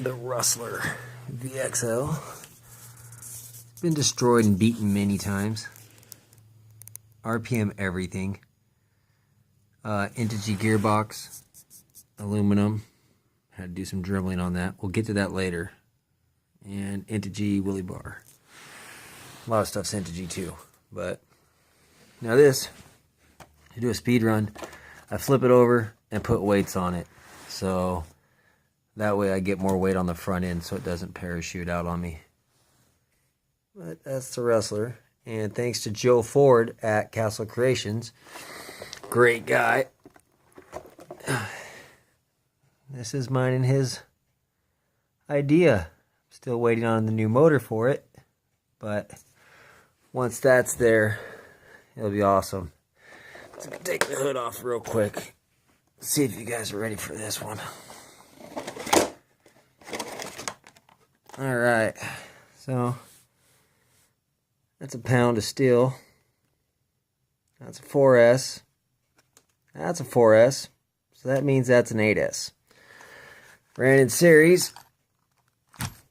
the Rustler VXL. It's been destroyed and beaten many times. RPM everything. Integy gearbox, aluminum. Had to do some dribbling on that. We'll get to that later. And Integy Willy bar. A lot of stuff's Integy too. But now this, I do a speed run. I flip it over and put weights on it. So that way I get more weight on the front end so it doesn't parachute out on me. But that's the Rustler. And thanks to Joe Ford at Castle Creations. Great guy. This is mine and his idea. Still waiting on the new motor for it. But once that's there, it'll be awesome. Let's take the hood off real quick. See if you guys are ready for this one. Alright. So that's a pound of steel. That's a 4S. That's a 4S. So that means that's an 8S. Ran in series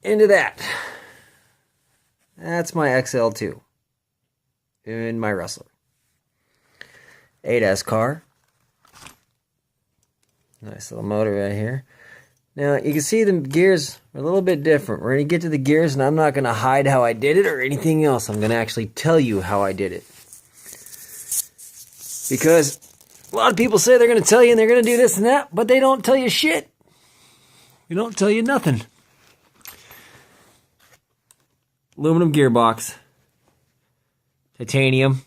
into that. That's my XL2 in my Rustler. 8S car. Nice little motor right here. Now you can see the gears are a little bit different. We're going to get to the gears and I'm not going to hide how I did it or anything else. I'm going to actually tell you how I did it. Because a lot of people say they're going to tell you and they're going to do this and that, but they don't tell you shit. They don't tell you nothing. Aluminum gearbox. Titanium.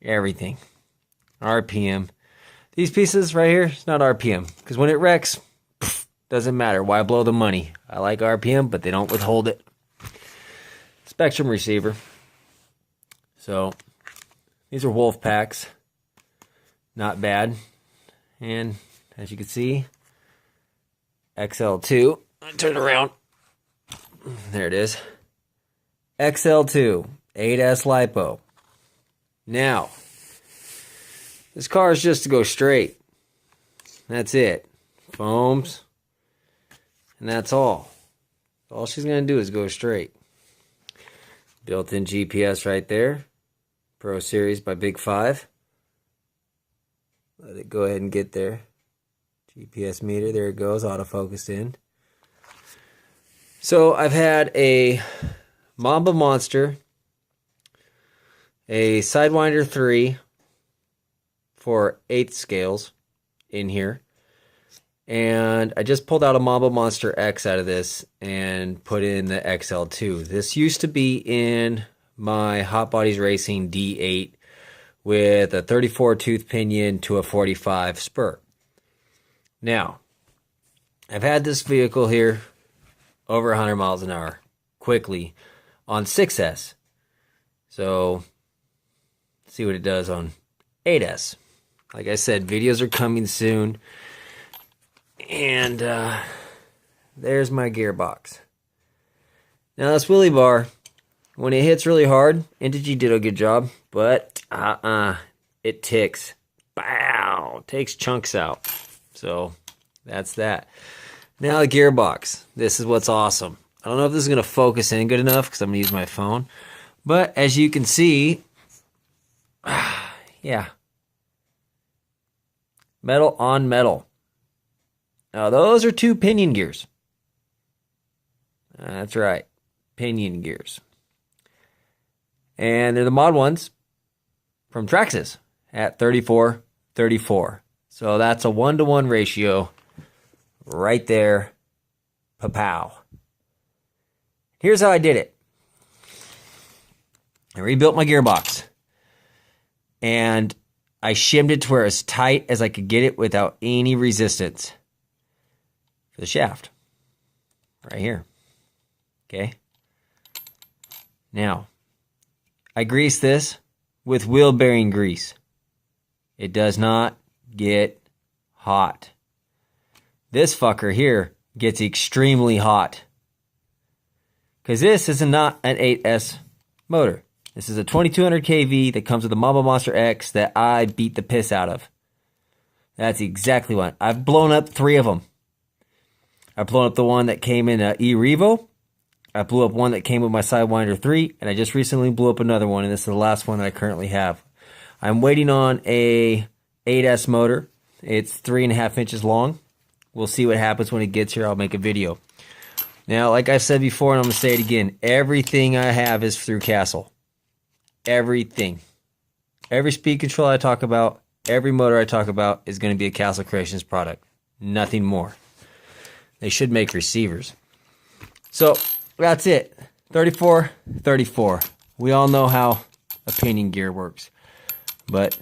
Everything. RPM. These pieces right here, it's not RPM. Because when it wrecks, doesn't matter. Why blow the money? I like RPM, but they don't withhold it. Spectrum receiver. So, these are wolf packs. Not bad. And, as you can see, XL2. Turn it around. There it is. XL2. 8S LiPo. Now, this car is just to go straight. That's it. Foams. And that's all. All she's going to do is go straight. Built-in GPS right there. Pro Series by Big 5. Let it go ahead and get there. GPS meter, there it goes, autofocused in. So I've had a Mamba Monster, a Sidewinder 3 for 8th scales in here. And I just pulled out a Mamba Monster X out of this and put in the XL2. This used to be in my Hot Bodies Racing D8 with a 34 tooth pinion to a 45 spur. Now, I've had this vehicle here over 100 miles an hour quickly on 6S. So, let's see what it does on 8S. Like I said, videos are coming soon. And there's my gearbox. Now this Willy bar, when it hits really hard, Integy did a good job, but it ticks. Bow! Takes chunks out. So that's that. Now the gearbox. This is what's awesome. I don't know if this is going to focus in good enough because I'm going to use my phone. But as you can see, yeah. Metal on metal. Now those are 2 pinion gears. That's right. Pinion gears. And they're the mod ones from Traxxas at 34-34. So that's a 1-to-1 ratio right there. Pa-pow. Here's how I did it. I rebuilt my gearbox. And I shimmed it to where as tight as I could get it without any resistance. For the shaft. Right here. Okay. Now, I grease this with wheel bearing grease. It does not get hot. This fucker here gets extremely hot. Because this is not an 8S motor. This is a 2200 kV that comes with a Mamba Monster X that I beat the piss out of. That's exactly what. I've blown up 3 of them. I blew up the one that came in E-Revo. I blew up one that came with my Sidewinder 3, and I just recently blew up another one, and this is the last one that I currently have. I'm waiting on a 8S motor. It's 3.5 inches long. We'll see what happens when it gets here. I'll make a video. Now, like I've said before, and I'm going to say it again, everything I have is through Castle. Everything. Every speed control I talk about, every motor I talk about is going to be a Castle Creations product. Nothing more. They should make receivers. So, that's it. 34, 34. We all know how a pinion gear works. But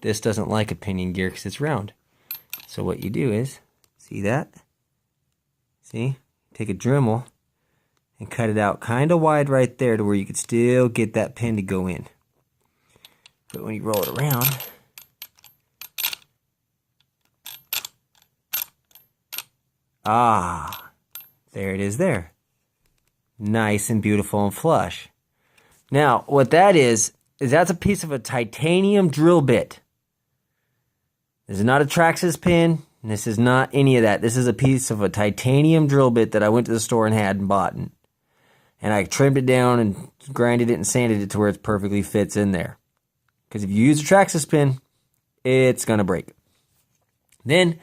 this doesn't like a pinion gear because it's round. So what you do is, see that? See? Take a Dremel and cut it out kind of wide right there to where you could still get that pin to go in. But when you roll it around, there it is there. Nice and beautiful and flush. Now, what that is that's a piece of a titanium drill bit. This is not a Traxxas pin. This is not any of that. This is a piece of a titanium drill bit that I went to the store and had and bought. And I trimmed it down and grinded it and sanded it to where it perfectly fits in there. Because if you use a Traxxas pin, it's going to break. Then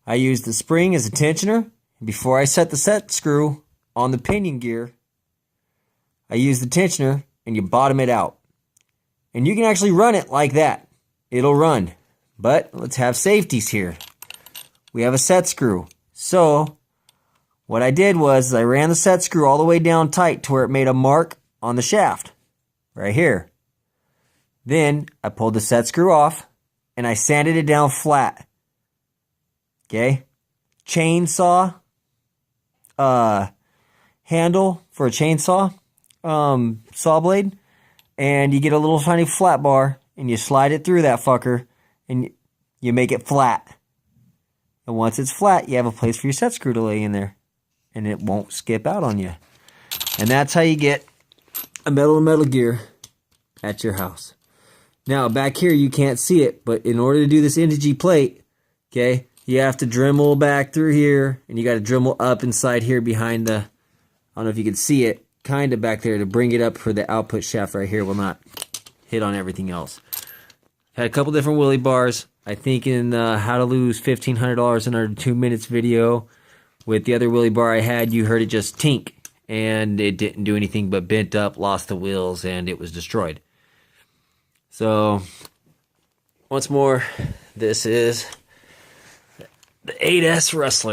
I used the spring as a tensioner. Before I set the set screw on the pinion gear, I used the tensioner and you bottom it out. And you can actually run it like that. It'll run. But let's have safeties here. We have a set screw. So what I did was I ran the set screw all the way down tight to where it made a mark on the shaft. Right here. Then I pulled the set screw off and I sanded it down flat. Okay? Chainsaw handle for a chainsaw saw blade. And you get a little tiny flat bar and you slide it through that fucker and you make it flat. And once it's flat, you have a place for your set screw to lay in there. And it won't skip out on you. And that's how you get a metal-to-metal gear at your house. Now, back here, you can't see it. But in order to do this Indigy plate, okay, you have to Dremel back through here. And you got to Dremel up inside here behind the, I don't know if you can see it, kind of back there to bring it up for the output shaft right here will not hit on everything else. Had a couple different wheelie bars. I think in how to lose $1,500 in under 2 minutes video with the other wheelie bar I had, you heard it just tink. And it didn't do anything but bent up, lost the wheels, and it was destroyed. So, once more, this is the 8S Rustler.